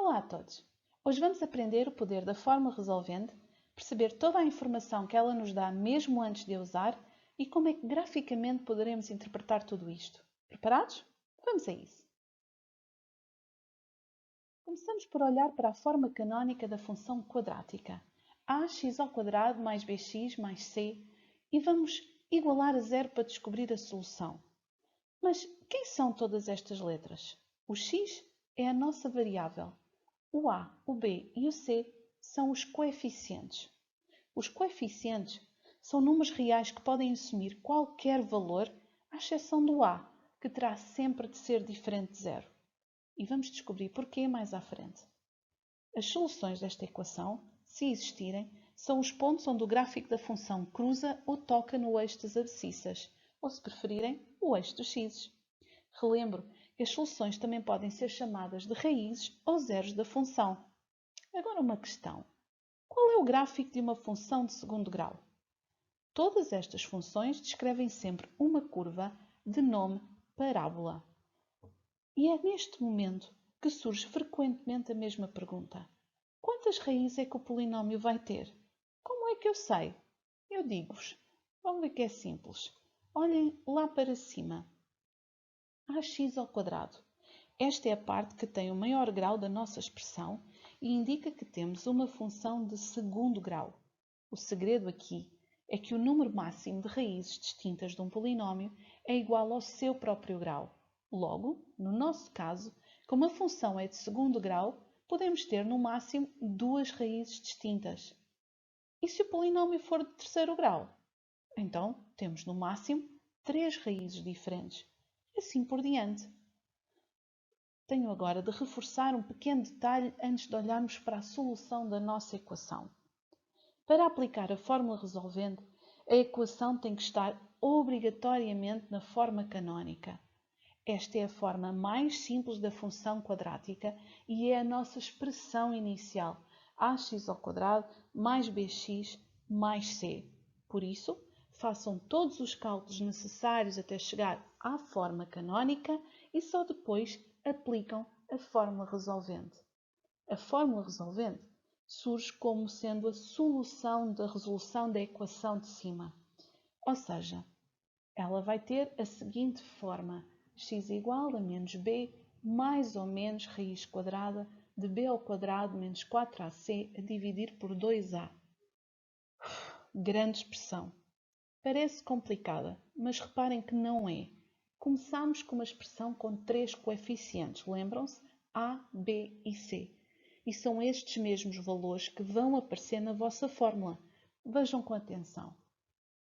Olá a todos! Hoje vamos aprender o poder da fórmula resolvente, perceber toda a informação que ela nos dá mesmo antes de a usar e como é que graficamente poderemos interpretar tudo isto. Preparados? Vamos a isso! Começamos por olhar para a forma canónica da função quadrática. ax² mais bx mais c e vamos igualar a zero para descobrir a solução. Mas quem são todas estas letras? O x é a nossa variável. O a, o b e o c são os coeficientes. Os coeficientes são números reais que podem assumir qualquer valor, à exceção do a, que terá sempre de ser diferente de zero. E vamos descobrir porquê mais à frente. As soluções desta equação, se existirem, são os pontos onde o gráfico da função cruza ou toca no eixo das abscissas, ou, se preferirem, o eixo dos x's. Relembro que as soluções também podem ser chamadas de raízes ou zeros da função. Agora uma questão. Qual é o gráfico de uma função de segundo grau? Todas estas funções descrevem sempre uma curva de nome parábola. E é neste momento que surge frequentemente a mesma pergunta. Quantas raízes é que o polinómio vai ter? Como é que eu sei? Eu digo-vos. Vamos ver que é simples. Olhem lá para cima. ax². Esta é a parte que tem o maior grau da nossa expressão e indica que temos uma função de segundo grau. O segredo aqui é que o número máximo de raízes distintas de um polinómio é igual ao seu próprio grau. Logo, no nosso caso, como a função é de segundo grau, podemos ter no máximo duas raízes distintas. E se o polinómio for de terceiro grau? Então, temos no máximo três raízes diferentes. Assim por diante. Tenho agora de reforçar um pequeno detalhe antes de olharmos para a solução da nossa equação. Para aplicar a fórmula resolvente, a equação tem que estar obrigatoriamente na forma canónica. Esta é a forma mais simples da função quadrática e é a nossa expressão inicial, ax² mais bx mais c. Por isso, façam todos os cálculos necessários até chegar à forma canónica e só depois aplicam a fórmula resolvente. A fórmula resolvente surge como sendo a solução da resolução da equação de cima. Ou seja, ela vai ter a seguinte forma: x igual a menos b mais ou menos raiz quadrada de b² menos 4ac a dividir por 2a. Grande expressão. Parece complicada, mas reparem que não é. Começamos com uma expressão com três coeficientes, lembram-se? A, B e C. E são estes mesmos valores que vão aparecer na vossa fórmula. Vejam com atenção.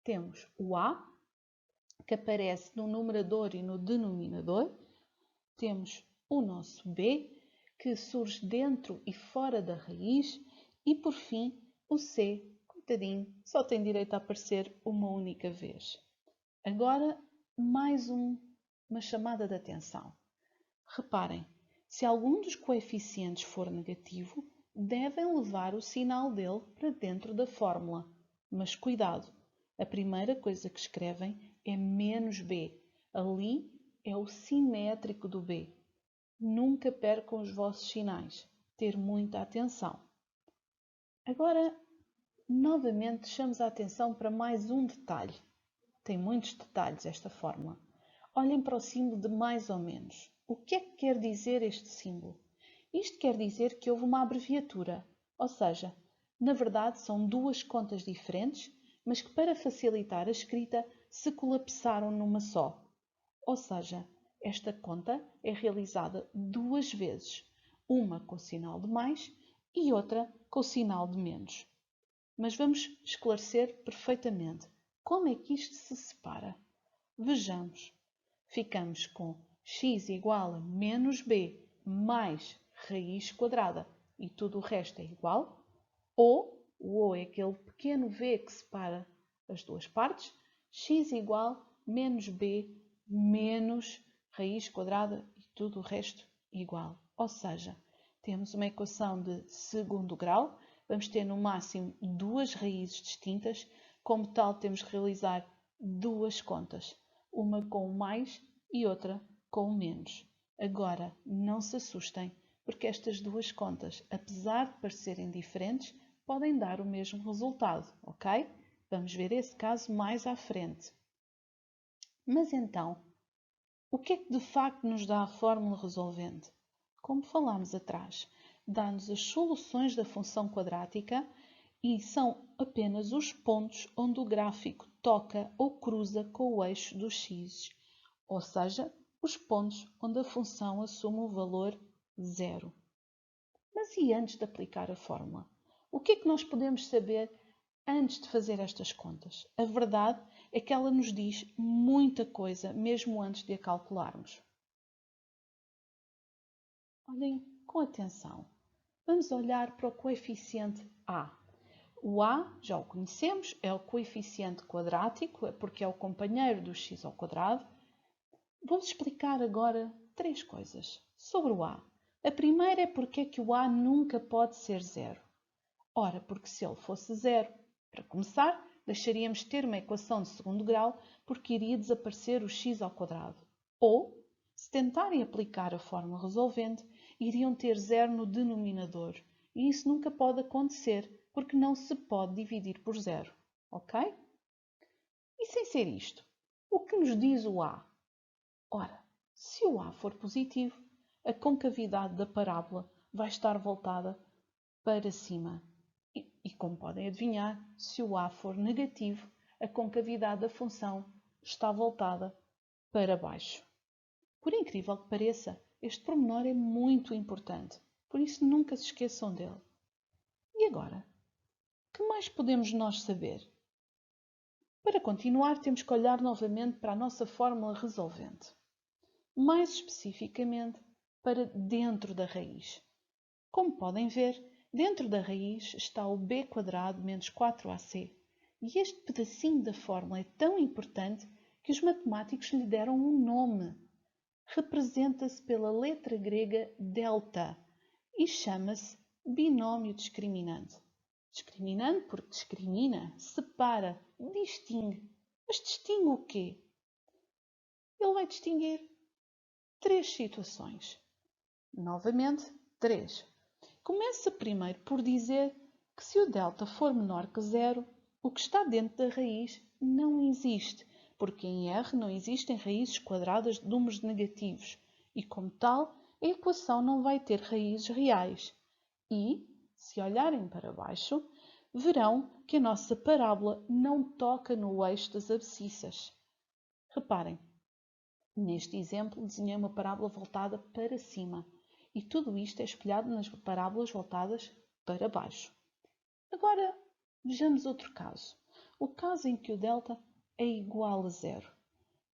Temos o A, que aparece no numerador e no denominador. Temos o nosso B, que surge dentro e fora da raiz. E, por fim, o C, coitadinho, só tem direito a aparecer uma única vez. Agora, mais uma chamada de atenção. Reparem, se algum dos coeficientes for negativo, devem levar o sinal dele para dentro da fórmula. Mas cuidado, a primeira coisa que escrevem é menos b. Ali é o simétrico do b. Nunca percam os vossos sinais. Ter muita atenção. Agora, novamente, deixamos a atenção para mais um detalhe. Tem muitos detalhes esta fórmula. Olhem para o símbolo de mais ou menos. O que é que quer dizer este símbolo? Isto quer dizer que houve uma abreviatura, ou seja, na verdade são duas contas diferentes, mas que para facilitar a escrita se colapsaram numa só. Ou seja, esta conta é realizada duas vezes, uma com o sinal de mais e outra com o sinal de menos. Mas vamos esclarecer perfeitamente como é que isto se separa. Vejamos. Ficamos com x igual a menos b mais raiz quadrada e tudo o resto é igual. Ou, o O é aquele pequeno v que separa as duas partes. X igual a menos b menos raiz quadrada e tudo o resto igual. Ou seja, temos uma equação de segundo grau. Vamos ter no máximo duas raízes distintas. Como tal, temos que realizar duas contas. Uma com o mais e outra com o menos. Agora, não se assustem, porque estas duas contas, apesar de parecerem diferentes, podem dar o mesmo resultado, ok? Vamos ver esse caso mais à frente. Mas então, o que é que de facto nos dá a fórmula resolvente? Como falámos atrás, dá-nos as soluções da função quadrática e são apenas os pontos onde o gráfico toca ou cruza com o eixo dos x, ou seja, os pontos onde a função assume o valor 0. Mas e antes de aplicar a fórmula? O que é que nós podemos saber antes de fazer estas contas? A verdade é que ela nos diz muita coisa, mesmo antes de a calcularmos. Olhem com atenção. Vamos olhar para o coeficiente A. O A, já o conhecemos, é o coeficiente quadrático, porque é o companheiro do x ao quadrado. Vou-vos explicar agora 3 coisas sobre o A. A primeira é porque é que o A nunca pode ser 0. Ora, porque se ele fosse 0, para começar, deixaríamos de ter uma equação de segundo grau, porque iria desaparecer o x ao quadrado. Ou, se tentarem aplicar a fórmula resolvente, iriam ter 0 no denominador. E isso nunca pode acontecer, porque não se pode dividir por 0. Ok? E sem ser isto, o que nos diz o A? Ora, se o A for positivo, a concavidade da parábola vai estar voltada para cima. E como podem adivinhar, se o A for negativo, a concavidade da função está voltada para baixo. Por incrível que pareça, este pormenor é muito importante, por isso nunca se esqueçam dele. E agora? Que mais podemos nós saber? Para continuar, temos que olhar novamente para a nossa fórmula resolvente. Mais especificamente, para dentro da raiz. Como podem ver, dentro da raiz está o b² menos 4ac. E este pedacinho da fórmula é tão importante que os matemáticos lhe deram um nome. Representa-se pela letra grega delta e chama-se binómio discriminante. Discriminante porque discrimina, separa, distingue. Mas distingue o quê? Ele vai distinguir 3 situações. Novamente, 3. Começa primeiro por dizer que se o delta for menor que 0, o que está dentro da raiz não existe, porque em R não existem raízes quadradas de números negativos e, como tal, a equação não vai ter raízes reais. E, se olharem para baixo, verão que a nossa parábola não toca no eixo das abscissas. Reparem, neste exemplo desenhei uma parábola voltada para cima. E tudo isto é espelhado nas parábolas voltadas para baixo. Agora, vejamos outro caso. O caso em que o delta é igual a 0.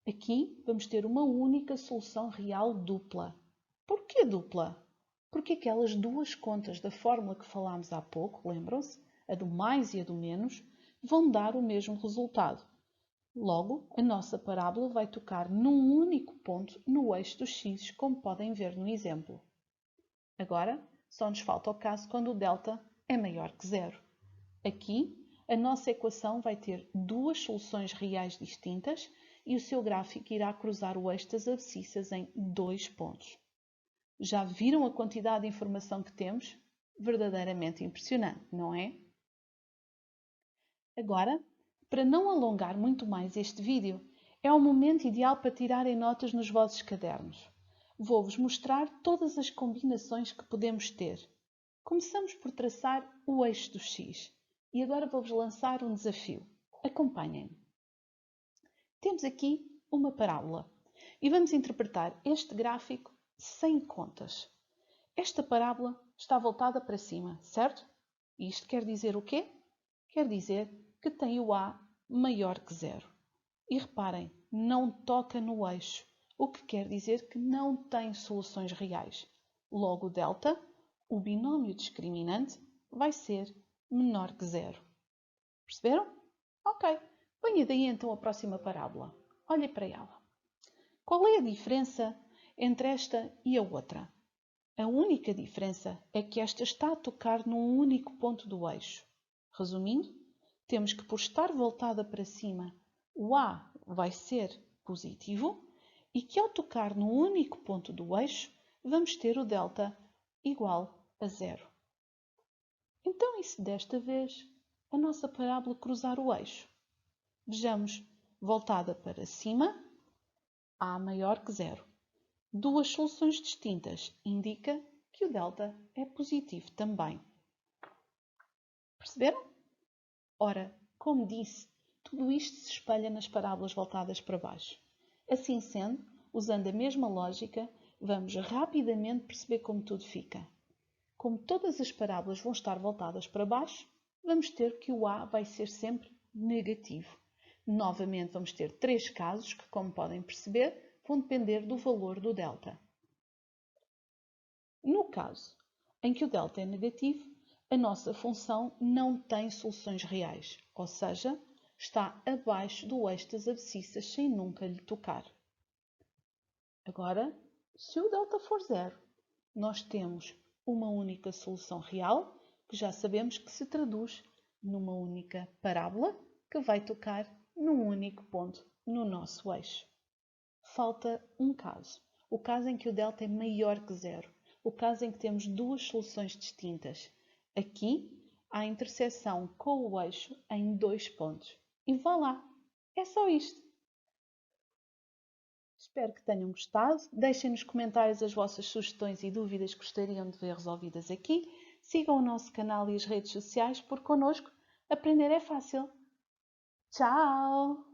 Aqui vamos ter uma única solução real dupla. Porquê dupla? Porque aquelas duas contas da fórmula que falámos há pouco, lembram-se? A do mais e a do menos, vão dar o mesmo resultado. Logo, a nossa parábola vai tocar num único ponto no eixo dos x, como podem ver no exemplo. Agora, só nos falta o caso quando o delta é maior que 0. Aqui, a nossa equação vai ter duas soluções reais distintas e o seu gráfico irá cruzar o eixo das abscissas em 2 pontos. Já viram a quantidade de informação que temos? Verdadeiramente impressionante, não é? Agora, para não alongar muito mais este vídeo, é o momento ideal para tirarem notas nos vossos cadernos. Vou-vos mostrar todas as combinações que podemos ter. Começamos por traçar o eixo do x. E agora vou-vos lançar um desafio. Acompanhem-me. Temos aqui uma parábola e vamos interpretar este gráfico sem contas. Esta parábola está voltada para cima, certo? E isto quer dizer o quê? Quer dizer que tem o A maior que 0. E reparem, não toca no eixo, o que quer dizer que não tem soluções reais. Logo, o delta, o binómio discriminante, vai ser menor que 0. Perceberam? Ok, venha daí então a próxima parábola. Olhem para ela. Qual é a diferença entre esta e a outra? A única diferença é que esta está a tocar num único ponto do eixo. Resumindo, temos que, por estar voltada para cima, o A vai ser positivo e que, ao tocar no único ponto do eixo, vamos ter o delta igual a 0. Então, e se desta vez a nossa parábola cruzar o eixo? Vejamos, voltada para cima, A maior que 0. Duas soluções distintas indica que o delta é positivo também. Perceberam? Ora, como disse, tudo isto se espelha nas parábolas voltadas para baixo. Assim sendo, usando a mesma lógica, vamos rapidamente perceber como tudo fica. Como todas as parábolas vão estar voltadas para baixo, vamos ter que o A vai ser sempre negativo. Novamente vamos ter 3 casos que, como podem perceber, vão depender do valor do delta. No caso em que o delta é negativo, a nossa função não tem soluções reais, ou seja, está abaixo do eixo das abscissas sem nunca lhe tocar. Agora, se o delta for 0, nós temos uma única solução real, que já sabemos que se traduz numa única parábola, que vai tocar num único ponto no nosso eixo. Falta um caso, o caso em que o delta é maior que 0, o caso em que temos duas soluções distintas. Aqui, há a interseção com o eixo em 2 pontos. E vá lá, é só isto. Espero que tenham gostado. Deixem nos comentários as vossas sugestões e dúvidas que gostariam de ver resolvidas aqui. Sigam o nosso canal e as redes sociais, porque connosco aprender é fácil. Tchau!